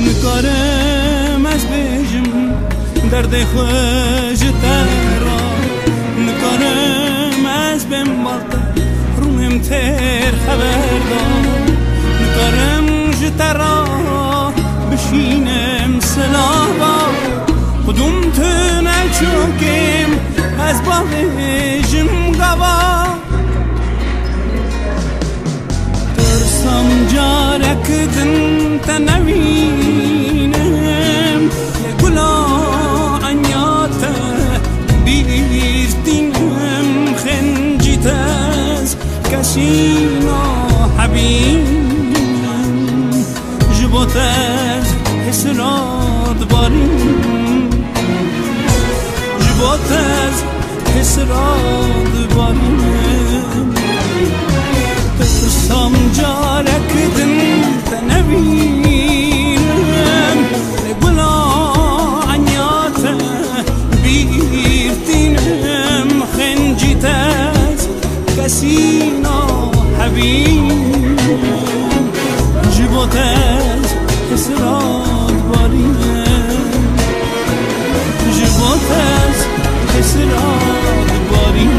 نکارم از بیجم درد خوش ترا نکارم از بیم بالتا روم تر خبر دار نکارم جترا بشینم سلابا خودم تنل چوکم از با بیجم گوا ترسم جارک دن تنوینم گلا عنیاتا بیرتینم خنجیتاز کسینا حبینم جبوتاز حسرات باریم جبوتاز حسرات باریم ترسم جارک دن تنوینم گلا عنیاتا بیرتینم خنجیتاز کسینا حبینم جبوتاز حسرات باریم جبوتاز حسرات باریم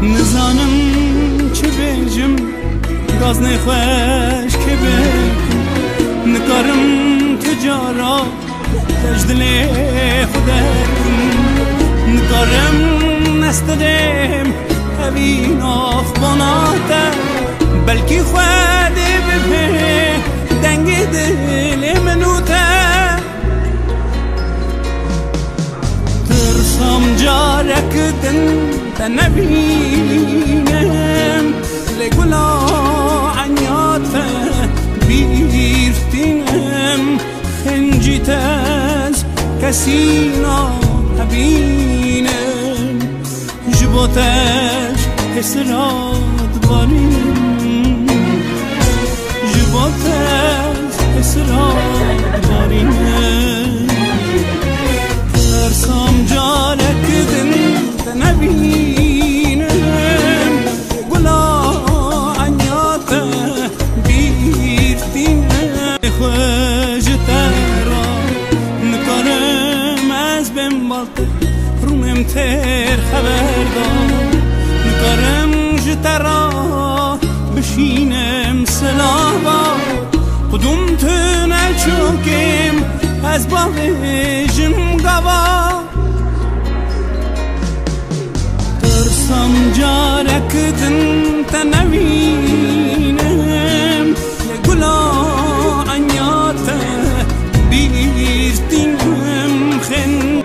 نزانم چه بیجم گاز نخوش که بکن نکارم تجارا تجدل خودکن نکارم نستدم هبین آخ باناتا بلکی خواده بپه دنگ دل منوتا ترسم جارک دن تنبینم لگلا عنیاتا بیرتینم خنجیتاز کسینا حبینم جبوتاش حسرات باریم جبوتاش حسرات باریم ترسم جارک دن تنبینم گلا عنیاتا بیرتینم خوش ترا نکارم از بیم بالتا روم تر خبر دار نکارم جترا بشینم سلابا خودم تنل چوکم از با بیجم گوا ترسم جارک